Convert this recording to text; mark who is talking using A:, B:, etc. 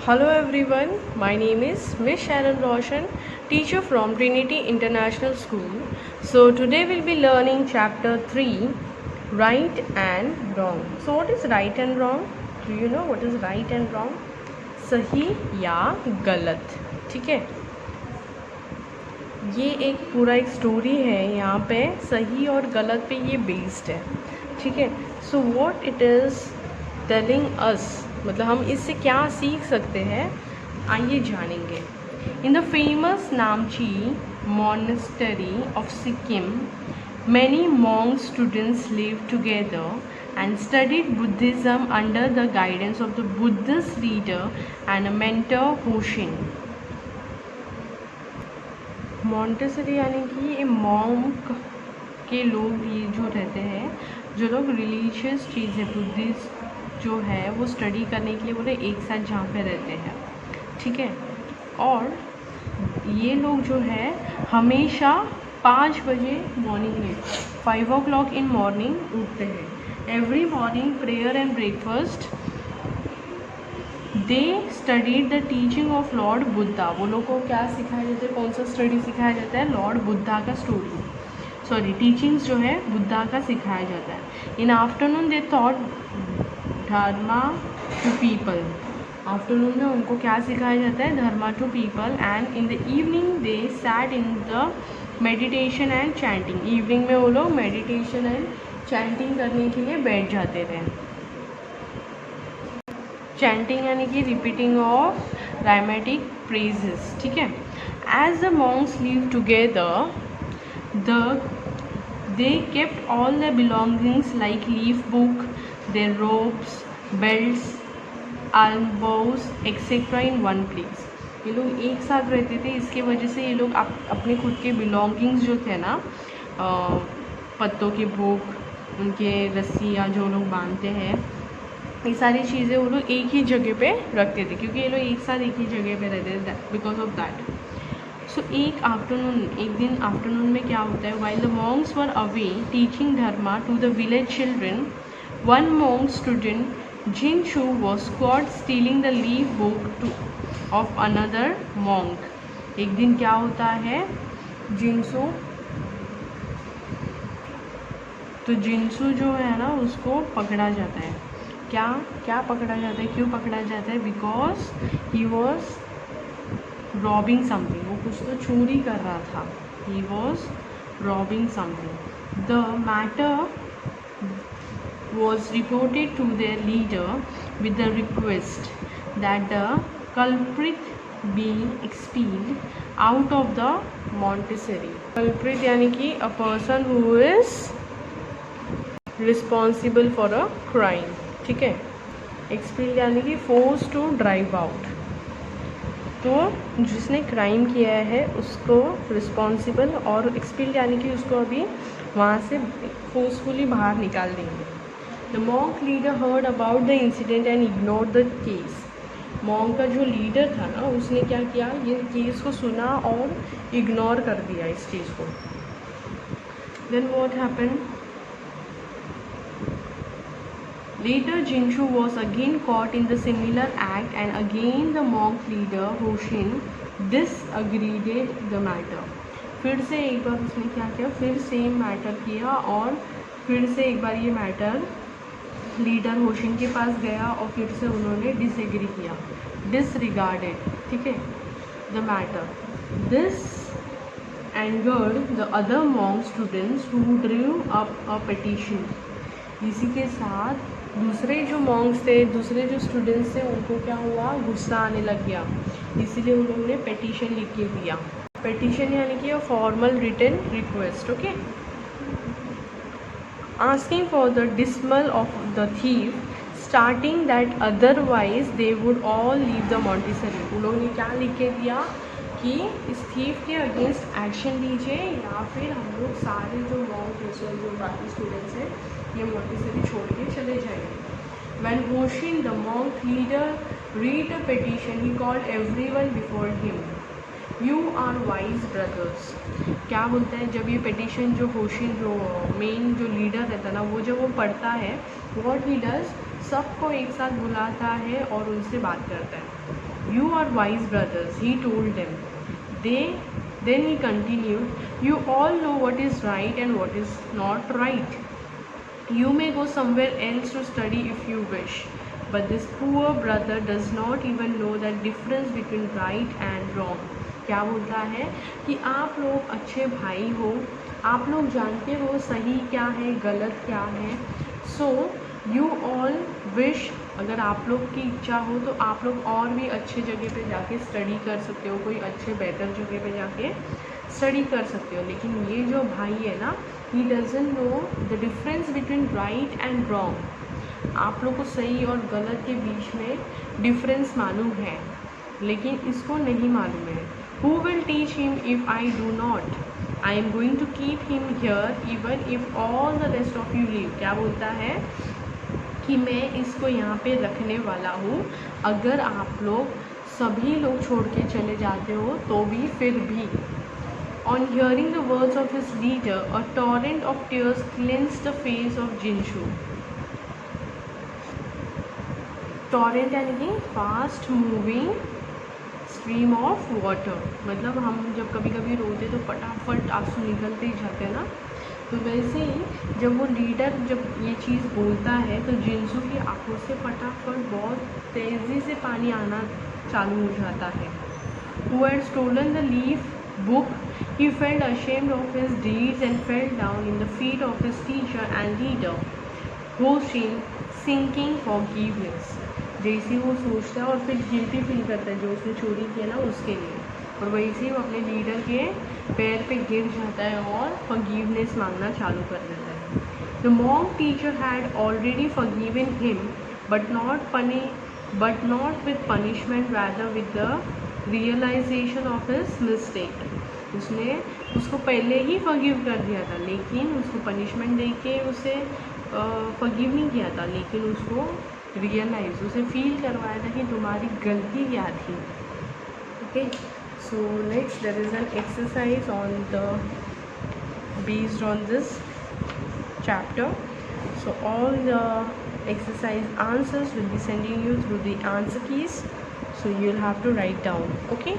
A: Hello everyone, my name is Miss Sharon Roshan, teacher from Trinity International School. So today we'll be learning chapter 3, right and wrong. So what is right and wrong? Do you know what is right and wrong? सही या गलत, ठीक है। ये एक पूरा एक story है, यहाँ पे सही और गलत पे ये बेस्ड है, ठीक है। So what it is telling us, मतलब हम इससे क्या सीख सकते हैं, आइए जानेंगे। In the famous Namchi monastery of Sikkim many monk students live together and studied Buddhism under the guidance of the Buddhist leader and a mentor Hoshin. Montessori यानी कि ये मॉन्क के लोग, ये जो रहते हैं, जो लोग रिलीजियस चीज़ें बुद्धिस्ट जो है वो स्टडी करने के लिए बोले एक साथ जहाँ पे रहते हैं, ठीक है। और ये लोग जो है हमेशा 5 बजे मॉर्निंग में 5 o'clock इन मॉर्निंग उठते हैं। Every morning prayer and breakfast they studied the teaching of Lord Buddha. वो लोग को क्या सिखाया जाता है, कौन सा स्टडी सिखाया जाता है? लॉर्ड बुद्धा का टीचिंग्स जो है बुद्धा का सिखाया जाता है। In afternoon they taught dharma to people. Afternoon में उनको क्या सिखाया जाता है? Dharma to people. And in the evening they sat in the meditation and chanting. Evening में वो लोग मेडिटेशन एंड चैंटिंग करने के लिए बैठ जाते थे। चैंटिंग यानी कि रिपीटिंग ऑफ राइमेटिक प्रेजेस, ठीक है। As the monks live together they kept all the belongings like leaf book, their robes, belts, alms etcetera in one place. ये लोग एक साथ रहते थे, इसके वजह से ये लोग अपने खुद के बिलोंगिंग्स जो थे ना, पत्तों की बुक, उनके रस्सियाँ जो लोग बांधते हैं, ये सारी चीज़ें वो लोग एक ही जगह पे रखते थे, क्योंकि ये लोग एक साथ एक ही जगह पे रहते थे बिकॉज ऑफ दैट। सो एक दिन आफ्टरनून में क्या होता है, while the monks were away teaching dharma to the village children, one monk student Jinshu was caught stealing the leaf book of another monk। एक दिन क्या होता है, जिनसू जो है ना उसको पकड़ा जाता है। क्या पकड़ा जाता है, क्यों पकड़ा जाता है? Because he was robbing something. वो कुछ तो चोरी कर रहा था। He was robbing something. The matter was reported to their leader with the request that the culprit be expelled out of the monastery। culprit यानी कि a person who is responsible for a crime, ठीक है। expelled यानी कि forced to drive out। तो जिसने crime किया है उसको रिस्पॉन्सिबल, और एक्सपेल यानी कि उसको अभी वहाँ से फोर्सफुली बाहर निकाल देंगे। The monk leader heard about the incident and ignore the case. Monk का जो लीडर था ना, उसने क्या किया, ये केस को सुना और इग्नोर कर दिया इस चीज़ को। Then what happened, later Jinshu was again caught in the similar act and again the monk leader Hoshin disagreed the matter। फिर से एक बार उसने क्या किया, फिर सेम मैटर किया और फिर से एक बार ये मैटर लीडर होशिन के पास गया और फिर से उन्होंने डिसएग्री किया, डिसरिगार्डेड, ठीक है, the matter. This angered the other monk students who Drew up a petition. इसी के साथ दूसरे जो मॉन्क्स थे, दूसरे जो स्टूडेंट्स थे, उनको क्या हुआ, गुस्सा आने लग गया। इसीलिए उन्होंने पिटीशन लिख के दिया। पिटीशन यानी कि formal written request, okay. Asking for the dismissal of the thief, starting that otherwise they would all leave the monastery. उन लोगों ने क्या लिख के दिया कि इस थीफ के अगेंस्ट एक्शन लीजिए या फिर हम लोग सारे जो मॉन्क जो बाकी स्टूडेंट्स हैं ये मॉन्टेसरी छोड़ के चले जाएंगे। When Hoshin the monk leader read a petition, he called everyone before him. You are wise brothers। क्या बोलता है जब ये पिटिशन जो होशिन जो मेन जो लीडर रहता है ना, वो जब वो पढ़ता है, what he does, सबको एक साथ बुलाता है और उनसे बात करता है। You are wise brothers, he told them. Then he continued, you all know what is right and what is not right. You may go somewhere else to study if you wish, but this poor brother does not even know the difference between right and wrong. क्या बोलता है कि आप लोग अच्छे भाई हो, आप लोग जानते हो सही क्या है गलत क्या है। सो यू ऑल विश, अगर आप लोग की इच्छा हो तो आप लोग और भी अच्छे जगह पे जाके स्टडी कर सकते हो, कोई अच्छे बेहतर जगह पे जाके स्टडी कर सकते हो। लेकिन ये जो भाई है ना, he doesn't know the difference between right and wrong. आप लोग को सही और गलत के बीच में डिफरेंस मालूम है, लेकिन इसको नहीं मालूम है। Who will teach him if I do not? I am going to keep him here even if all the rest of you leave. क्या बोलता है कि मैं इसको यहाँ पे रखने वाला हूँ, अगर आप लोग सभी लोग छोड़ के चले जाते हो तो भी, फिर भी। On hearing the words of his leader, a torrent of tears cleansed the face of Jinshu. Torrent यानी कि fast moving stream of water, मतलब हम जब कभी कभी रोते तो फटाफट आंसू निकलते ही जाते हैं ना, तो वैसे ही जब वो लीडर जब ये चीज़ बोलता है तो जिंसू की आंखों से फटाफट बहुत तेज़ी से पानी आना चालू हो जाता है। Who had stolen the leaf book, he felt ashamed of his deeds and fell down in the feet of his teacher and leader, sinking forgiveness. जैसे वो सोचता है और फिर गिल्टी फील करता है जो उसने चोरी किया ना उसके लिए, और वैसे ही वो अपने लीडर के पैर पे गिर जाता है और फॉरगिवनेस मांगना चालू कर देता है। The monk teacher had already forgiven him but not with punishment, rather with the realisation of his mistake. उसने उसको पहले ही फॉरगिव कर दिया था, लेकिन उसको पनिशमेंट दे के उसे फॉरगिव नहीं किया था, लेकिन उसको रियलाइज, उसे फील करवाया था कि तुम्हारी गलती क्या थी। Okay, so next there is an exercise on the based on this chapter. So all the exercise answers will be sending you through the answer keys, so you'll have to write down. Okay.